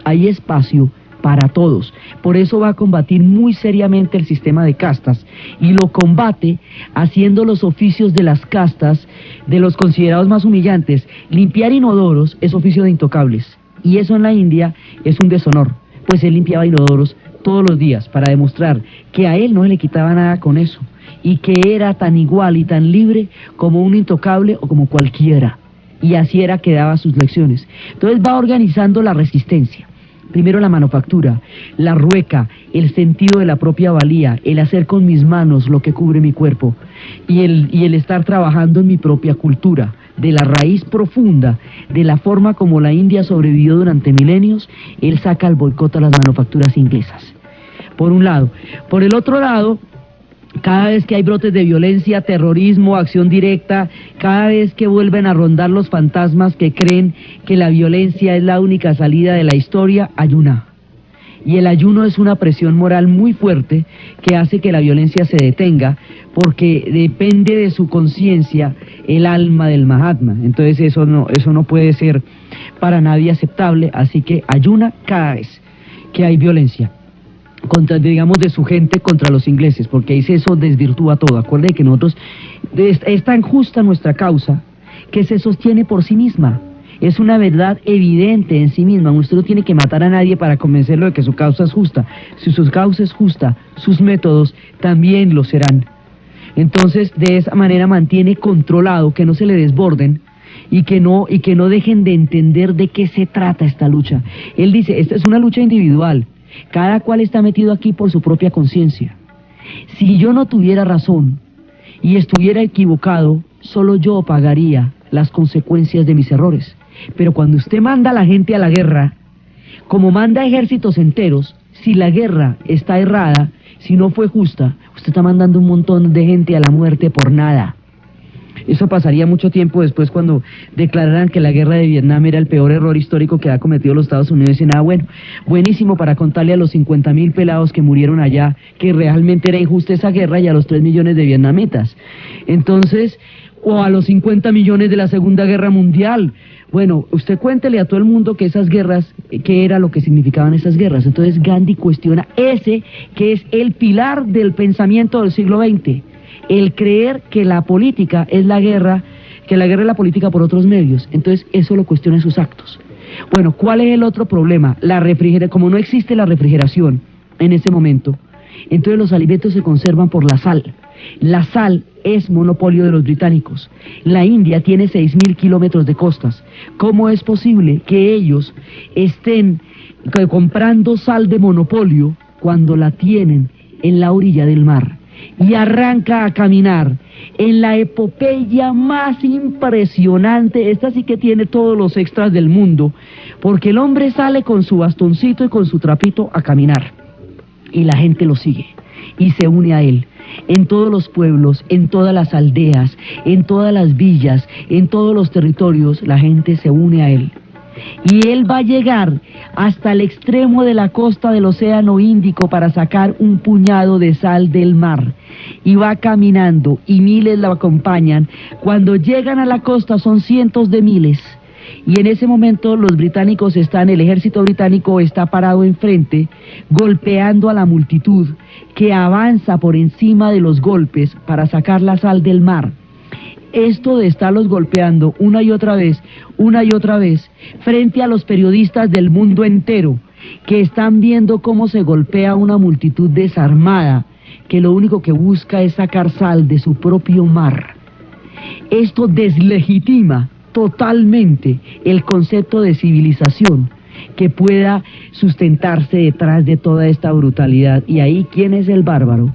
hay espacio para todos. Por eso va a combatir muy seriamente el sistema de castas, y lo combate haciendo los oficios de las castas, de los considerados más humillantes. Limpiar inodoros es oficio de intocables, y eso en la India es un deshonor, pues él limpiaba inodoros todos los días para demostrar que a él no se le quitaba nada con eso, y que era tan igual y tan libre como un intocable o como cualquiera, y así era que daba sus lecciones. Entonces va organizando la resistencia. Primero la manufactura, la rueca, el sentido de la propia valía, el hacer con mis manos lo que cubre mi cuerpo, y el estar trabajando en mi propia cultura, de la raíz profunda, de la forma como la India sobrevivió durante milenios. Él saca el boicot a las manufacturas inglesas, por un lado. Por el otro lado, cada vez que hay brotes de violencia, terrorismo, acción directa, cada vez que vuelven a rondar los fantasmas que creen que la violencia es la única salida de la historia, ayuna. Y el ayuno es una presión moral muy fuerte que hace que la violencia se detenga, porque depende de su conciencia el alma del Mahatma. Entonces eso no puede ser para nadie aceptable, así que ayuna cada vez que hay violencia contra, digamos, de su gente contra los ingleses, porque ahí eso desvirtúa todo. Acuérdense que nosotros, es tan justa nuestra causa que se sostiene por sí misma. Es una verdad evidente en sí misma. Usted no tiene que matar a nadie para convencerlo de que su causa es justa. Si su causa es justa, sus métodos también lo serán. Entonces, de esa manera mantiene controlado que no se le desborden y que no dejen de entender de qué se trata esta lucha. Él dice, esta es una lucha individual. Cada cual está metido aquí por su propia conciencia. Si yo no tuviera razón y estuviera equivocado, solo yo pagaría las consecuencias de mis errores. Pero cuando usted manda a la gente a la guerra, como manda ejércitos enteros, si la guerra está errada, si no fue justa, usted está mandando un montón de gente a la muerte por nada. Eso pasaría mucho tiempo después cuando declararan que la guerra de Vietnam era el peor error histórico que ha cometido los Estados Unidos. Y nada, bueno, buenísimo para contarle a los 50.000 pelados que murieron allá que realmente era injusta esa guerra, y a los 3 millones de vietnamitas. Entonces, o a los 50 millones de la Segunda Guerra Mundial. Bueno, usted cuéntele a todo el mundo que esas guerras, qué era lo que significaban esas guerras. Entonces Gandhi cuestiona ese que es el pilar del pensamiento del siglo XX. El creer que la política es la guerra, que la guerra es la política por otros medios. Entonces eso lo cuestiona en sus actos. Bueno, ¿cuál es el otro problema? Como no existe la refrigeración en ese momento, entonces los alimentos se conservan por la sal. La sal es monopolio de los británicos. La India tiene 6.000 kilómetros de costas. ¿Cómo es posible que ellos estén comprando sal de monopolio cuando la tienen en la orilla del mar? Y arranca a caminar en la epopeya más impresionante. Esta sí que tiene todos los extras del mundo, porque el hombre sale con su bastoncito y con su trapito a caminar, y la gente lo sigue y se une a él. En todos los pueblos, en todas las aldeas, en todas las villas, en todos los territorios, la gente se une a él. Y él va a llegar hasta el extremo de la costa del Océano Índico para sacar un puñado de sal del mar. Y va caminando y miles lo acompañan. Cuando llegan a la costa son cientos de miles. y en ese momento los británicos el ejército británico está parado enfrente, golpeando a la multitud que avanza por encima de los golpes para sacar la sal del mar. Esto de estarlos golpeando una y otra vez, frente a los periodistas del mundo entero, que están viendo cómo se golpea una multitud desarmada, que lo único que busca es sacar sal de su propio mar. Esto deslegitima totalmente el concepto de civilización que pueda sustentarse detrás de toda esta brutalidad. Y ahí, ¿quién es el bárbaro?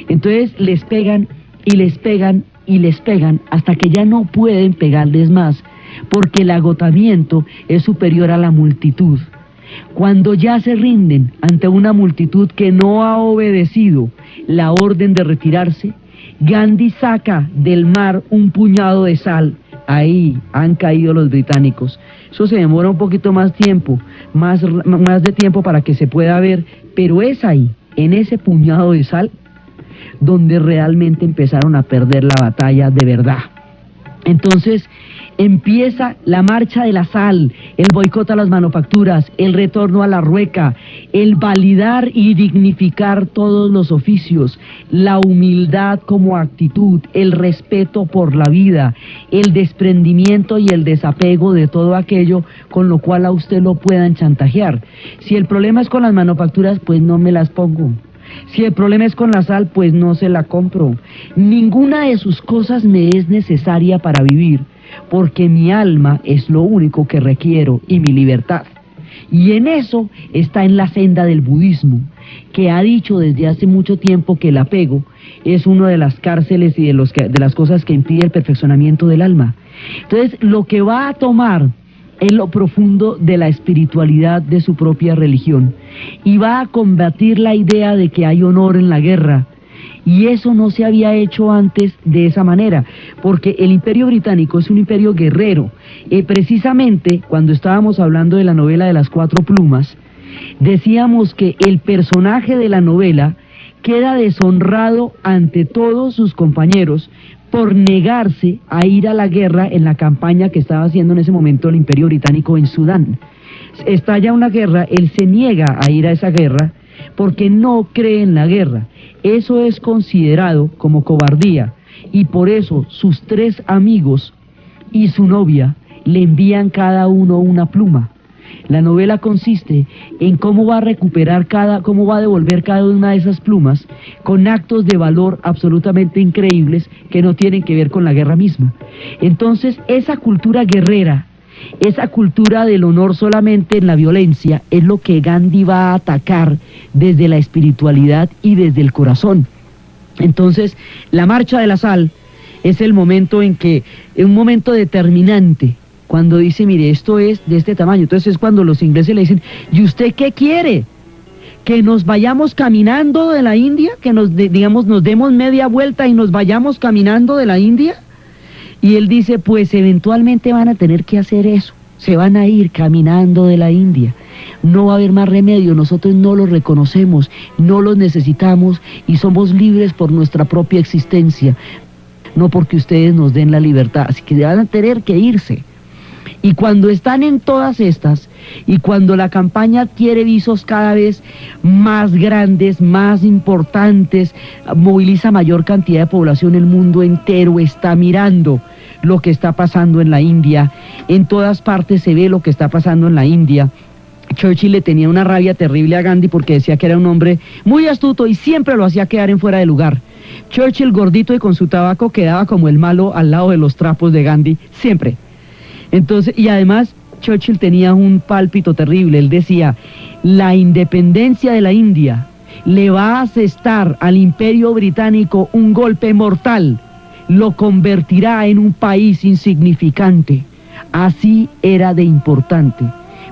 Entonces les pegan y les pegan y les pegan hasta que ya no pueden pegarles más, porque el agotamiento es superior a la multitud. Cuando ya se rinden ante una multitud que no ha obedecido la orden de retirarse, Gandhi saca del mar un puñado de sal. Ahí han caído los británicos. Eso se demora un poquito más tiempo, más de tiempo para que se pueda ver, pero es ahí, en ese puñado de sal, donde realmente empezaron a perder la batalla de verdad. Entonces empieza la marcha de la sal, el boicot a las manufacturas, el retorno a la rueca, el validar y dignificar todos los oficios, la humildad como actitud, el respeto por la vida, el desprendimiento y el desapego de todo aquello con lo cual a usted lo puedan chantajear. Si el problema es con las manufacturas, pues no me las pongo. Si el problema es con la sal, pues no se la compro. Ninguna de sus cosas me es necesaria para vivir, porque mi alma es lo único que requiero y mi libertad. Y en eso está en la senda del budismo, que ha dicho desde hace mucho tiempo que el apego es una de las cárceles y de las cosas que impide el perfeccionamiento del alma. Entonces, lo que va a tomar en lo profundo de la espiritualidad de su propia religión y va a combatir la idea de que hay honor en la guerra, y eso no se había hecho antes de esa manera, porque el Imperio Británico es un imperio guerrero. Precisamente cuando estábamos hablando de la novela de las 4 plumas, decíamos que el personaje de la novela queda deshonrado ante todos sus compañeros por negarse a ir a la guerra en la campaña que estaba haciendo en ese momento el Imperio Británico en Sudán. Estalla una guerra, él se niega a ir a esa guerra porque no cree en la guerra. Eso es considerado como cobardía, y por eso sus 3 amigos y su novia le envían cada uno una pluma. La novela consiste en cómo va a devolver cada una de esas plumas con actos de valor absolutamente increíbles que no tienen que ver con la guerra misma. Entonces, esa cultura guerrera, esa cultura del honor solamente en la violencia, es lo que Gandhi va a atacar desde la espiritualidad y desde el corazón. Entonces, la marcha de la sal es el momento en que, un momento determinante, cuando dice, mire, esto es de este tamaño. Entonces es cuando los ingleses le dicen, ¿y usted qué quiere? ¿Que nos vayamos caminando de la India? ¿Que nos demos media vuelta y nos vayamos caminando de la India? Y él dice, pues eventualmente van a tener que hacer eso. Se van a ir caminando de la India. No va a haber más remedio, nosotros no los reconocemos, no los necesitamos y somos libres por nuestra propia existencia, no porque ustedes nos den la libertad, así que van a tener que irse. Y cuando están en todas estas, y cuando la campaña adquiere visos cada vez más grandes, más importantes, moviliza mayor cantidad de población, el mundo entero está mirando lo que está pasando en la India. En todas partes se ve lo que está pasando en la India. Churchill le tenía una rabia terrible a Gandhi porque decía que era un hombre muy astuto y siempre lo hacía quedar en fuera de lugar. Churchill, gordito y con su tabaco, quedaba como el malo al lado de los trapos de Gandhi, siempre. Entonces, y además Churchill tenía un pálpito terrible. Él decía, la independencia de la India le va a asestar al Imperio Británico un golpe mortal, lo convertirá en un país insignificante. Así era de importante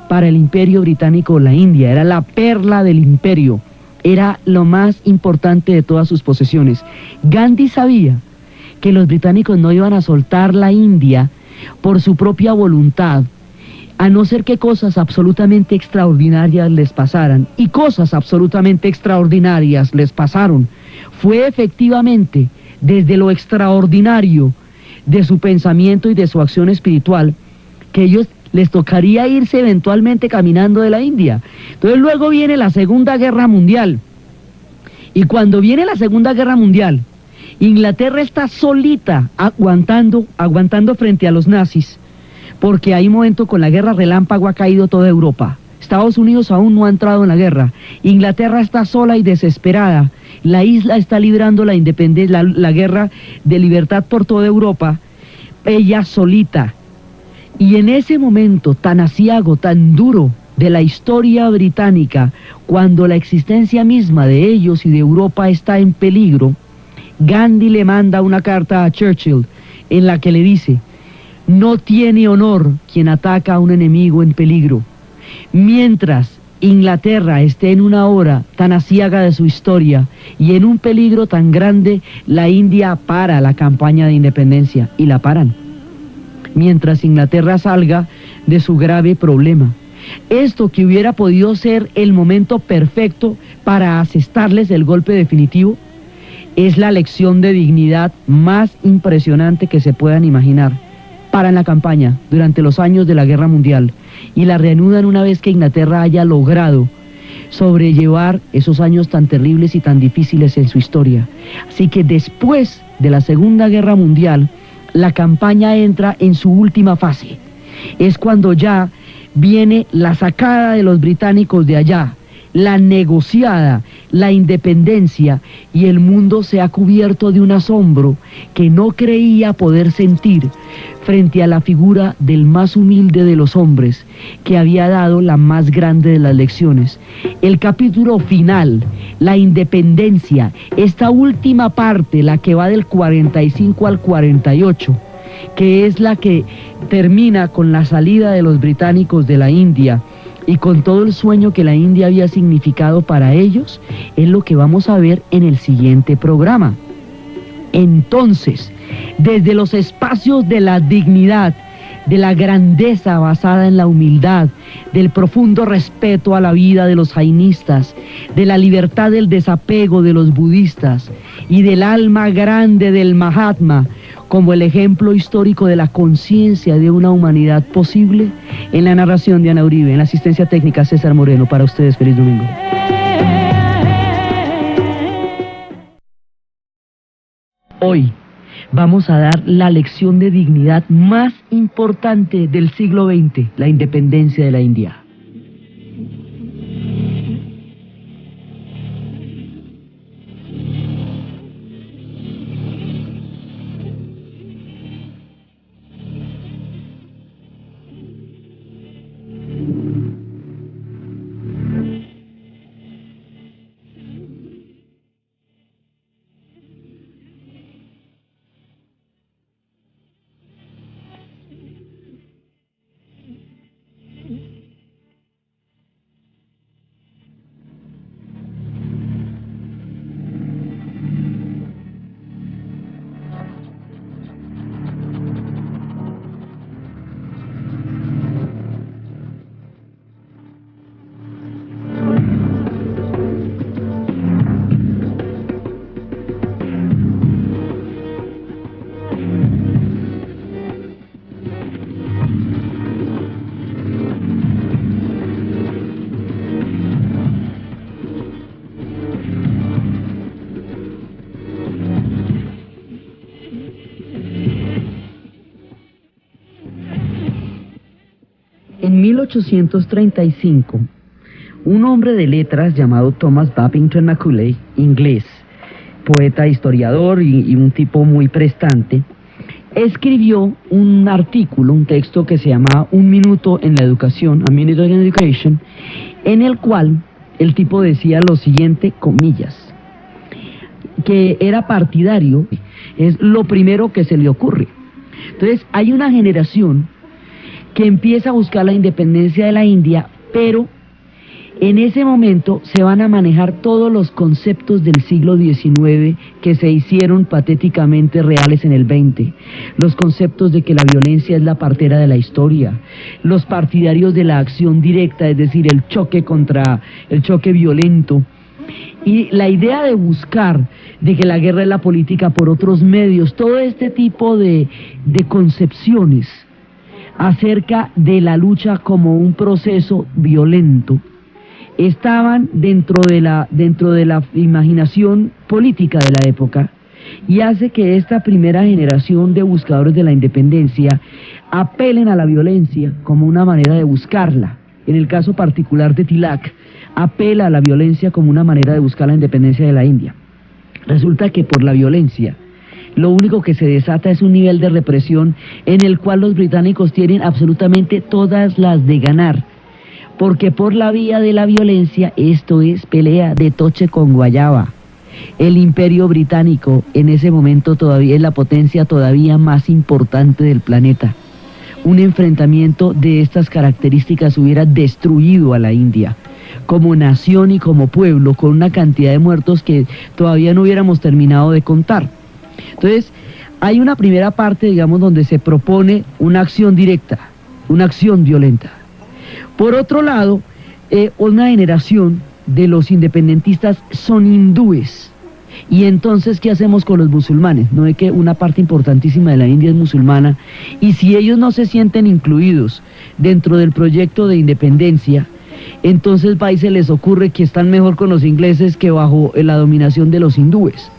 para el Imperio Británico la India, era la perla del imperio, era lo más importante de todas sus posesiones. Gandhi sabía que los británicos no iban a soltar la India por su propia voluntad, a no ser que cosas absolutamente extraordinarias les pasaran, y cosas absolutamente extraordinarias les pasaron. Fue efectivamente desde lo extraordinario de su pensamiento y de su acción espiritual que ellos les tocaría irse eventualmente caminando de la India. Entonces luego viene la Segunda Guerra Mundial. Y cuando viene la Segunda Guerra Mundial, Inglaterra está solita aguantando frente a los nazis, porque hay un momento con la guerra relámpago ha caído toda Europa. Estados Unidos aún no ha entrado en la guerra. Inglaterra está sola y desesperada. La isla está librando la independencia, la guerra de libertad por toda Europa, ella solita. Y en ese momento tan aciago, tan duro de la historia británica, cuando la existencia misma de ellos y de Europa está en peligro, Gandhi le manda una carta a Churchill en la que le dice: no tiene honor quien ataca a un enemigo en peligro. Mientras Inglaterra esté en una hora tan aciaga de su historia y en un peligro tan grande, la India para la campaña de independencia y la paran. Mientras Inglaterra salga de su grave problema. Esto que hubiera podido ser el momento perfecto para asestarles el golpe definitivo, es la lección de dignidad más impresionante que se puedan imaginar. Paran la campaña durante los años de la Guerra Mundial y la reanudan una vez que Inglaterra haya logrado sobrellevar esos años tan terribles y tan difíciles en su historia. Así que después de la Segunda Guerra Mundial, la campaña entra en su última fase. Es cuando ya viene la sacada de los británicos de allá, la negociada, la independencia, y el mundo se ha cubierto de un asombro que no creía poder sentir frente a la figura del más humilde de los hombres, que había dado la más grande de las lecciones. El capítulo final, la independencia, esta última parte, la que va del 45 al 48, que es la que termina con la salida de los británicos de la India, y con todo el sueño que la India había significado para ellos, es lo que vamos a ver en el siguiente programa. Entonces, desde los espacios de la dignidad, de la grandeza basada en la humildad, del profundo respeto a la vida de los jainistas, de la libertad del desapego de los budistas y del alma grande del Mahatma, como el ejemplo histórico de la conciencia de una humanidad posible, en la narración de Ana Uribe, en la asistencia técnica César Moreno. Para ustedes, feliz domingo. Hoy vamos a dar la lección de dignidad más importante del siglo XX, la independencia de la India. En 1835, un hombre de letras llamado Thomas Babington Macaulay, inglés, poeta, historiador y un tipo muy prestante, escribió un artículo, un texto que se llamaba Un minuto en la educación, A Minute in Education, en el cual el tipo decía lo siguiente, comillas, que era partidario, es lo primero que se le ocurre. Entonces, hay una generación que empieza a buscar la independencia de la India, pero en ese momento se van a manejar todos los conceptos del siglo XIX que se hicieron patéticamente reales en el XX. Los conceptos de que la violencia es la partera de la historia, los partidarios de la acción directa, es decir, el choque violento, y la idea de buscar de que la guerra es la política por otros medios, todo este tipo de concepciones acerca de la lucha como un proceso violento, estaban dentro de la imaginación política de la época, y hace que esta primera generación de buscadores de la independencia apelen a la violencia como una manera de buscarla. En el caso particular de Tilak, apela a la violencia como una manera de buscar la independencia de la India. Resulta que por la violencia, lo único que se desata es un nivel de represión en el cual los británicos tienen absolutamente todas las de ganar, porque por la vía de la violencia, esto es pelea de toche con guayaba. El imperio británico en ese momento todavía es la potencia todavía más importante del planeta. Un enfrentamiento de estas características hubiera destruido a la India como nación y como pueblo, con una cantidad de muertos que todavía no hubiéramos terminado de contar. Entonces, hay una primera parte, digamos, donde se propone una acción directa, una acción violenta. Por otro lado, una generación de los independentistas son hindúes. Y entonces, ¿qué hacemos con los musulmanes? No es que una parte importantísima de la India es musulmana, y si ellos no se sienten incluidos dentro del proyecto de independencia, entonces va y se les ocurre que están mejor con los ingleses que bajo la dominación de los hindúes.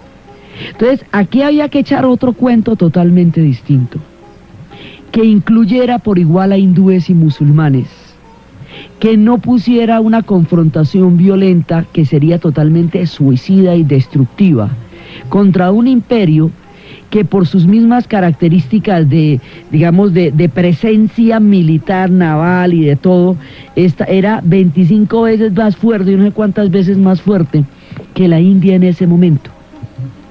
Entonces, aquí había que echar otro cuento totalmente distinto, que incluyera por igual a hindúes y musulmanes, que no pusiera una confrontación violenta que sería totalmente suicida y destructiva contra un imperio que por sus mismas características de, digamos, de presencia militar, naval y de todo, era 25 veces más fuerte, y no sé cuántas veces más fuerte que la India en ese momento.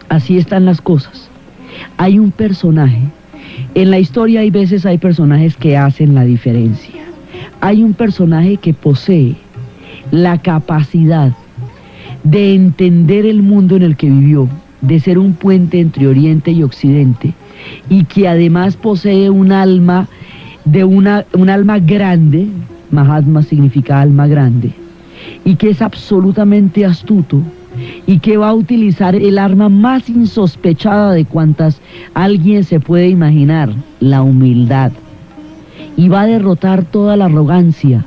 Así están las cosas. Hay un personaje, en la historia hay personajes que hacen la diferencia. Hay un personaje que posee la capacidad de entender el mundo en el que vivió, de ser un puente entre Oriente y Occidente, y que además posee un alma un alma grande. Mahatma significa alma grande, y que es absolutamente astuto, y que va a utilizar el arma más insospechada de cuantas alguien se puede imaginar, la humildad, y va a derrotar toda la arrogancia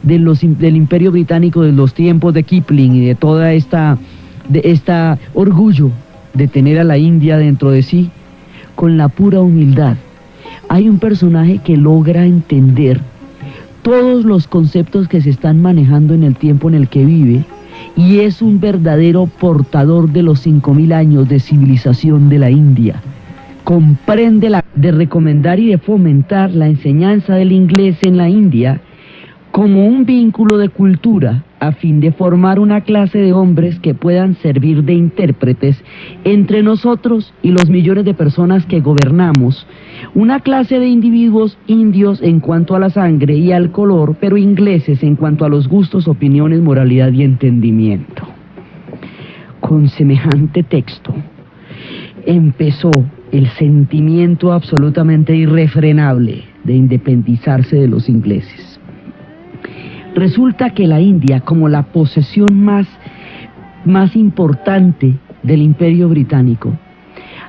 del imperio británico de los tiempos de Kipling y de toda esta orgullo de tener a la India dentro de sí, con la pura humildad. Hay un personaje que logra entender todos los conceptos que se están manejando en el tiempo en el que vive, y es un verdadero portador de los 5000 años de civilización de la India. Comprende de recomendar y de fomentar la enseñanza del inglés en la India como un vínculo de cultura, a fin de formar una clase de hombres que puedan servir de intérpretes entre nosotros y los millones de personas que gobernamos, una clase de individuos indios en cuanto a la sangre y al color, pero ingleses en cuanto a los gustos, opiniones, moralidad y entendimiento. Con semejante texto empezó el sentimiento absolutamente irrefrenable de independizarse de los ingleses. Resulta que la India, como la posesión más importante del imperio británico,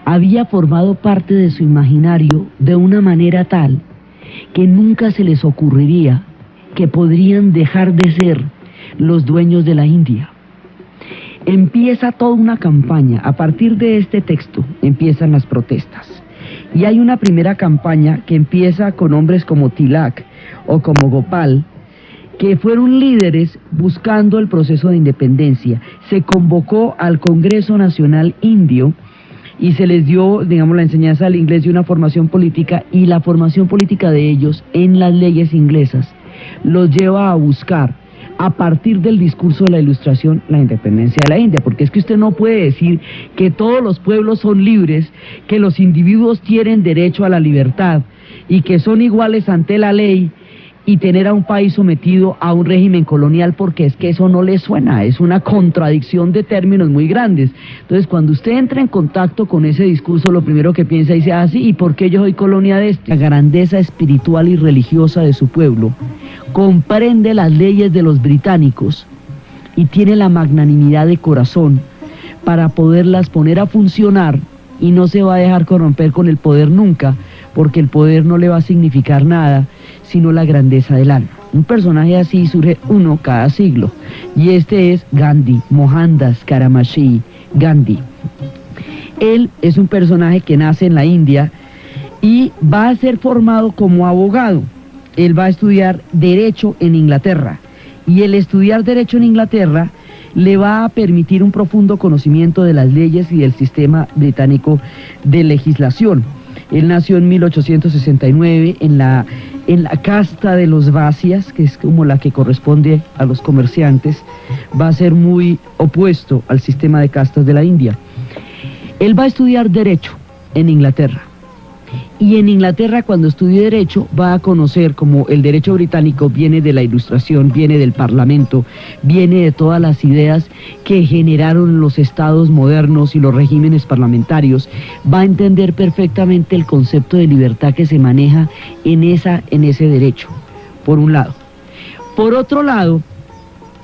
había formado parte de su imaginario de una manera tal que nunca se les ocurriría que podrían dejar de ser los dueños de la India. Empieza toda una campaña. A partir de este texto empiezan las protestas, y hay una primera campaña que empieza con hombres como Tilak o como Gopal, que fueron líderes buscando el proceso de independencia. Se convocó al Congreso Nacional Indio y se les dio, digamos, la enseñanza del inglés y una formación política, y la formación política de ellos en las leyes inglesas los lleva a buscar, a partir del discurso de la Ilustración, la independencia de la India, porque es que usted no puede decir que todos los pueblos son libres, que los individuos tienen derecho a la libertad y que son iguales ante la ley, y tener a un país sometido a un régimen colonial, porque es que eso no le suena, es una contradicción de términos muy grandes. Entonces, cuando usted entra en contacto con ese discurso, lo primero que piensa y dice, sí, ¿y por qué yo soy colonia de este? La grandeza espiritual y religiosa de su pueblo comprende las leyes de los británicos y tiene la magnanimidad de corazón para poderlas poner a funcionar, y no se va a dejar corromper con el poder nunca, porque el poder no le va a significar nada, sino la grandeza del alma. Un personaje así surge uno cada siglo, y este es Gandhi, Mohandas Karamashri Gandhi. Él es un personaje que nace en la India y va a ser formado como abogado. Él va a estudiar Derecho en Inglaterra, y el estudiar Derecho en Inglaterra le va a permitir un profundo conocimiento de las leyes y del sistema británico de legislación. Él nació en 1869 en la casta de los Vasias, que es como la que corresponde a los comerciantes. Va a ser muy opuesto al sistema de castas de la India. Él va a estudiar Derecho en Inglaterra. Y en Inglaterra, cuando estudie Derecho, va a conocer como el derecho británico viene de la Ilustración, viene del Parlamento, viene de todas las ideas que generaron los estados modernos y los regímenes parlamentarios. Va a entender perfectamente el concepto de libertad que se maneja en ese derecho, por un lado. Por otro lado,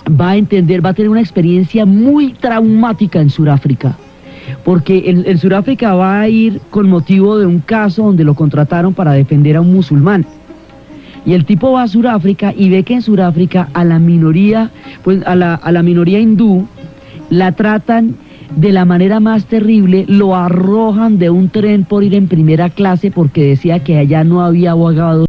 va a tener una experiencia muy traumática en Sudáfrica, porque en Sudáfrica va a ir con motivo de un caso donde lo contrataron para defender a un musulmán. Y el tipo va a Sudáfrica y ve que en Sudáfrica a la minoría, pues a la minoría hindú, la tratan de la manera más terrible, lo arrojan de un tren por ir en primera clase porque decía que allá no había abogados